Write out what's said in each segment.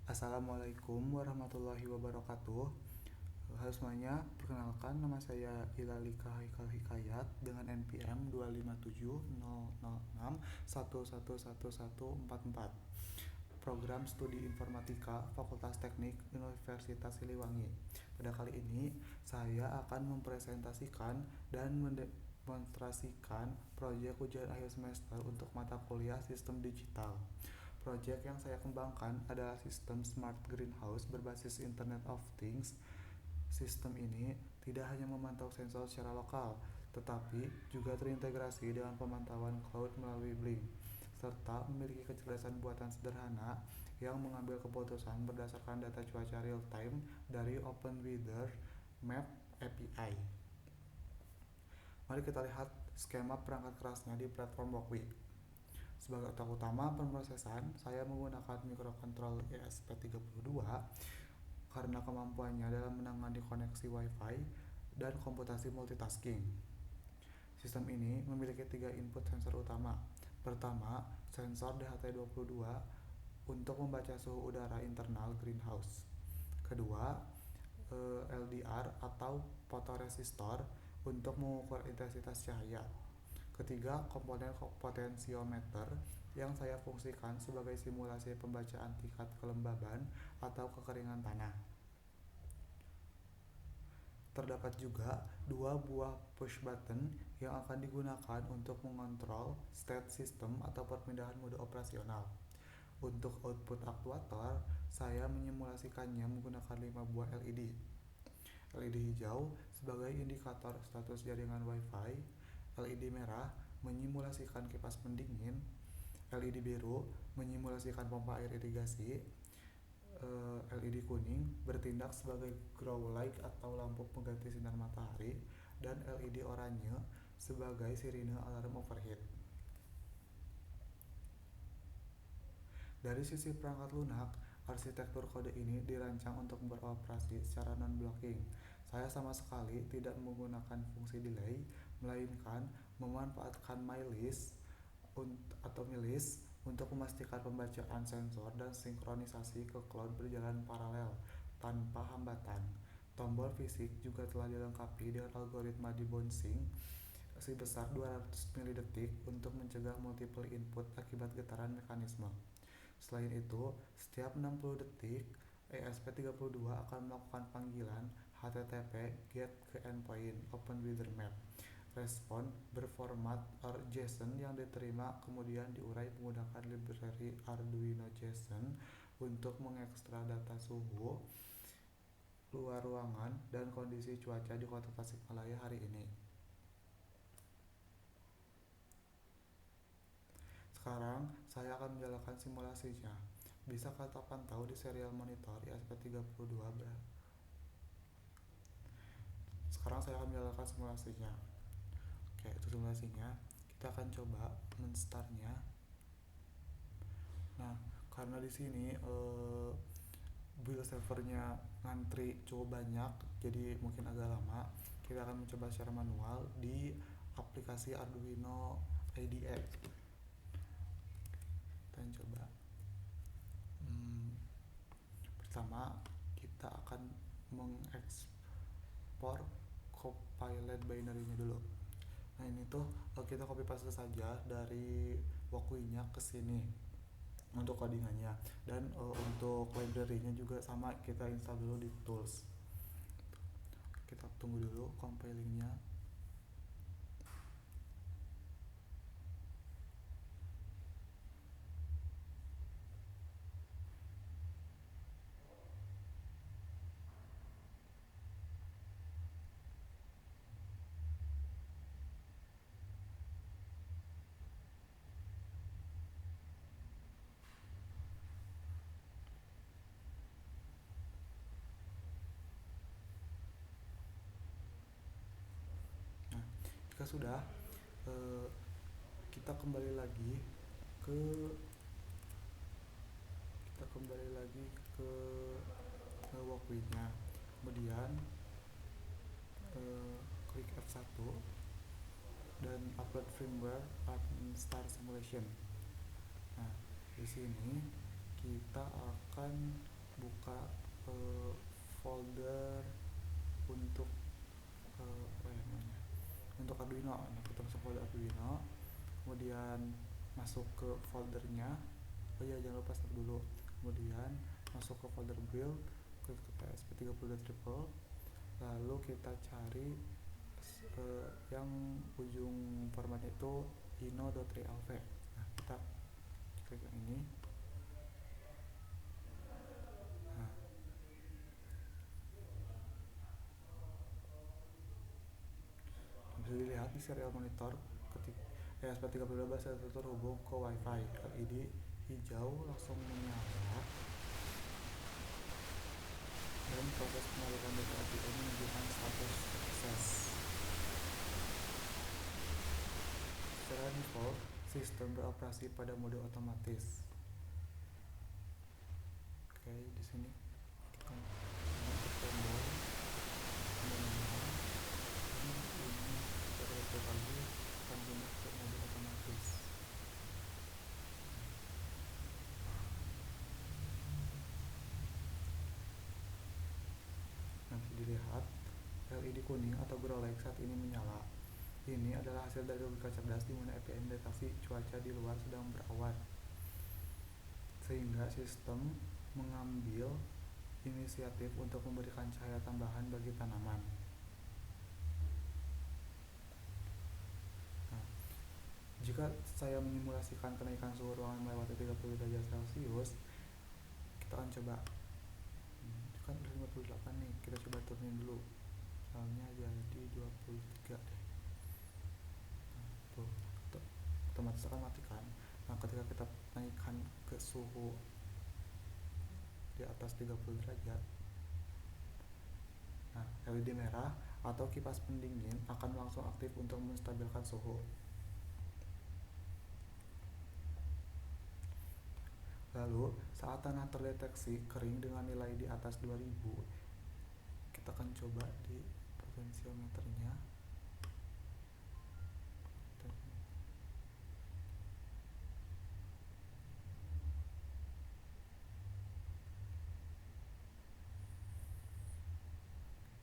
Assalamualaikum warahmatullahi wabarakatuh. Halo semuanya, perkenalkan nama saya Ilalika Haikal Hikayat dengan NPM 2570061111144. Program Studi Informatika Fakultas Teknik Universitas Siliwangi. Pada kali ini saya akan mempresentasikan dan mendemonstrasikan proyek ujian akhir semester untuk mata kuliah Sistem Digital. Proyek yang saya kembangkan adalah sistem Smart Greenhouse berbasis Internet of Things. Sistem ini tidak hanya memantau sensor secara lokal, tetapi juga terintegrasi dengan pemantauan cloud melalui Blink, serta memiliki kecerdasan buatan sederhana yang mengambil keputusan berdasarkan data cuaca real-time dari OpenWeather Map API. Mari kita lihat skema perangkat kerasnya di platform Walkwi. Sebagai otak utama pemrosesan, saya menggunakan mikrokontrol ESP32 karena kemampuannya dalam menangani koneksi Wi-Fi dan komputasi multitasking. Sistem ini memiliki 3 input sensor utama. Pertama, sensor DHT22 untuk membaca suhu udara internal greenhouse. Kedua, LDR atau fotoresistor untuk mengukur intensitas cahaya. Ketiga, komponen potensiometer yang saya fungsikan sebagai simulasi pembacaan tingkat kelembaban atau kekeringan tanah. Terdapat juga 2 buah push button yang akan digunakan untuk mengontrol state system atau perpindahan mode operasional. Untuk output aktuator, saya menyimulasikannya menggunakan 5 buah LED. LED hijau sebagai indikator status jaringan Wi-Fi, LED merah menyimulasikan kipas pendingin, LED biru menyimulasikan pompa air irigasi, LED kuning bertindak sebagai grow light atau lampu pengganti sinar matahari, dan LED oranye sebagai sirine alarm overheat. Dari sisi perangkat lunak, arsitektur kode ini dirancang untuk beroperasi secara non-blocking. Saya sama sekali tidak menggunakan fungsi delay, melainkan memanfaatkan mylist atau milist untuk memastikan pembacaan sensor dan sinkronisasi ke cloud berjalan paralel tanpa hambatan. Tombol fisik juga telah dilengkapi dengan algoritma debouncing sebesar 200 milidetik untuk mencegah multiple input akibat getaran mekanisme. Selain itu, setiap 60 detik, ESP32 akan melakukan panggilan HTTP GET ke endpoint OpenWeatherMap. Respon berformat JSON yang diterima kemudian diurai menggunakan library Arduino-JSON untuk mengekstra data suhu luar ruangan dan kondisi cuaca di kota Tasikmalaya hari ini. Sekarang saya akan menjalankan simulasinya. Bisa kita pantau di serial monitor ESP32. Sekarang saya akan menjalankan simulasinya. Oke, itu simulasinya. Kita akan coba men-startnya. Nah, karena di sini build servernya ngantri cukup banyak, jadi mungkin agak lama. Kita akan mencoba secara manual di aplikasi Arduino IDE. Kita coba. Pertama, kita akan mengekspor Copilot binary-nya dulu. Nah, ini tuh kita copy paste saja dari Walkwi-nya ke sini untuk codingannya, dan untuk library-nya juga sama, kita install dulu di tools. Kita tunggu dulu compilingnya. Jika sudah, kita kembali lagi ke Walkwi-nya. Kemudian klik F1 dan upload firmware and start simulation. Nah, di sini kita akan buka folder untuk apa ya namanya, untuk Arduino. Nah, kita masuk folder Arduino, kemudian masuk ke foldernya. Oh iya, jangan lupa start dulu. Kemudian masuk ke folder build, ke ESP32 triple, lalu kita cari yang ujung formatnya itu ino.realv. Nah, kita klik yang ini. Nah, bisa dilihat di serial monitor ketika ESP32 terhubung ke WiFi. LED hijau langsung menyala dan proses penyaluran data API menunjukkan status sukses. Secara default, sistem beroperasi pada mode otomatis. Oke, di sini tekan tombol menyala, dan ini terlihat lagi akan pindah ke mode otomatis. Nah, bisa dilihat LED kuning atau grow light saat ini menyala. Ini adalah hasil dari logika cerdas di mana API mendeteksi cuaca di luar sedang berawan, sehingga sistem mengambil inisiatif untuk memberikan cahaya tambahan bagi tanaman. Nah, jika saya menyimulasikan kenaikan suhu ruangan melewati 30 derajat Celcius, kita akan coba. Kan udah 58 nih, kita coba turunin dulu. Misalnya jadi 23 deh. Nah, tuh, otomatis akan matikan. Nah, ketika kita naikkan ke suhu di atas 30 derajat, nah, LED merah atau kipas pendingin akan langsung aktif untuk menstabilkan suhu. Lalu, saat tanah terdeteksi kering dengan nilai di atas 2000, kita akan coba di potensiometernya.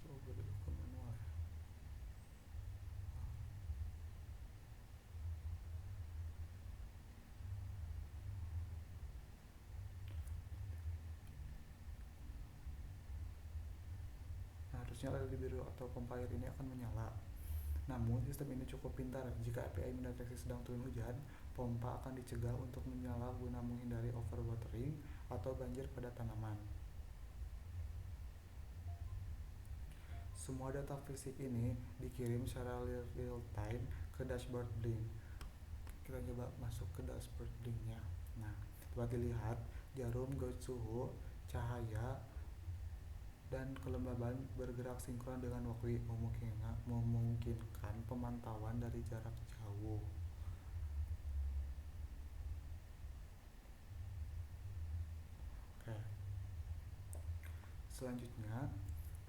Coba dulu ke manual ya. Nah, harusnya LED biru atau pompa air ini akan menyala. Namun, sistem ini cukup pintar. Jika API mendeteksi sedang turun hujan, pompa akan dicegah untuk menyala guna menghindari overwatering atau banjir pada tanaman. Semua data fisik ini dikirim secara real time ke dashboard Blink. Kita coba masuk ke dashboard Blinknya. Nah, dapat dilihat jarum gauge suhu, cahaya, dan kelembaban bergerak sinkron dengan waktu, memungkinkan pemantauan dari jarak jauh. Oke. Selanjutnya,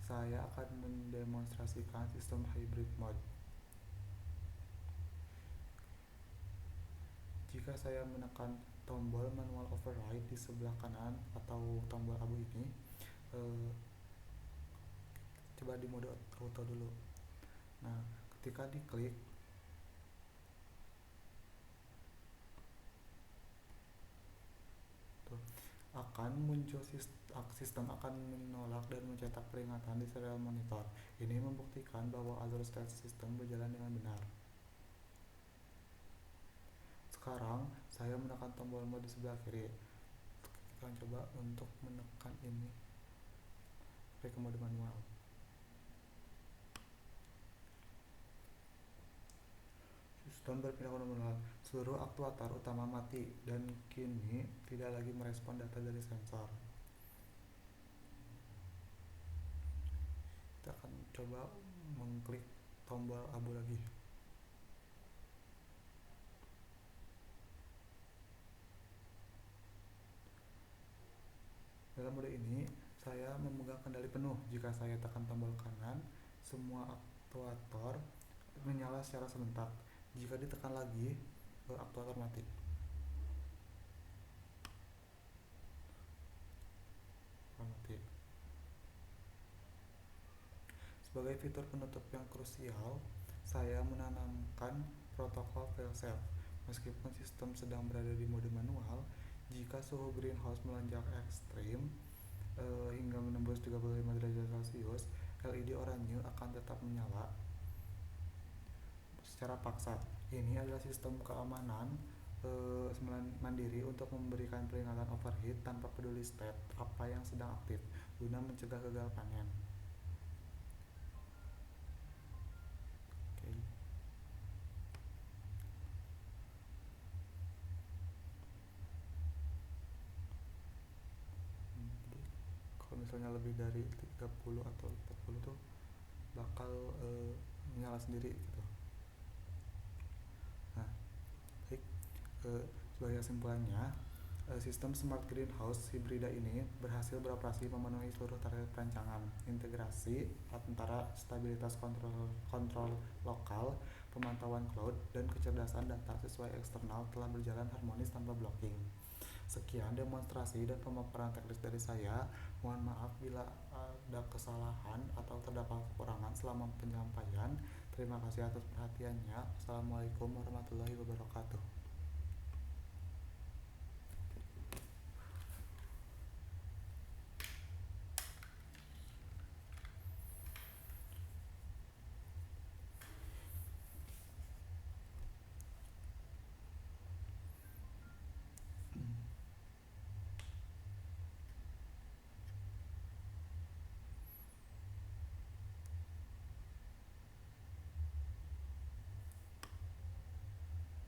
saya akan mendemonstrasikan sistem hybrid mode. Jika saya menekan tombol manual override di sebelah kanan atau tombol abu ini, coba di mode auto dulu. Nah, ketika diklik, tuh, akan muncul sistem akan menolak dan mencetak peringatan di serial monitor. Ini membuktikan bahwa alur state sistem berjalan dengan benar. Sekarang saya menekan tombol mode di sebelah kiri. Kita akan coba untuk menekan ini pakai ke mode manual. Sistem berpindah ke mode manual. Seluruh aktuator utama mati dan kini tidak lagi merespon data dari sensor. Kita akan coba mengklik tombol abu lagi. Dalam mode ini, saya memegang kendali penuh. Jika saya tekan tombol kanan, semua aktuator menyala secara serentak. Jika ditekan lagi, aktuator mati. Sebagai fitur penutup yang krusial, saya menanamkan protokol fail-safe. Meskipun sistem sedang berada di mode manual, jika suhu greenhouse melonjak ekstrim hingga menembus 35 derajat Celcius, LED oranye akan tetap menyala secara paksa. Ini adalah sistem keamanan mandiri untuk memberikan peringatan overheat tanpa peduli state apa yang sedang aktif, guna mencegah gagal panen. Oke. Jadi kalau misalnya lebih dari 30 atau 40 tuh bakal menyala sendiri gitu. Nah, baik. Sebagai kesimpulannya, sistem smart greenhouse hibrida ini berhasil beroperasi memenuhi seluruh target perancangan. Integrasi antara stabilitas kontrol lokal, pemantauan cloud, dan kecerdasan data sesuai eksternal telah berjalan harmonis tanpa blocking. Sekian demonstrasi dan pemaparan teknis dari saya. Mohon maaf bila ada kesalahan atau terdapat kekurangan selama penyampaian. Terima kasih atas perhatiannya. Assalamualaikum warahmatullahi wabarakatuh.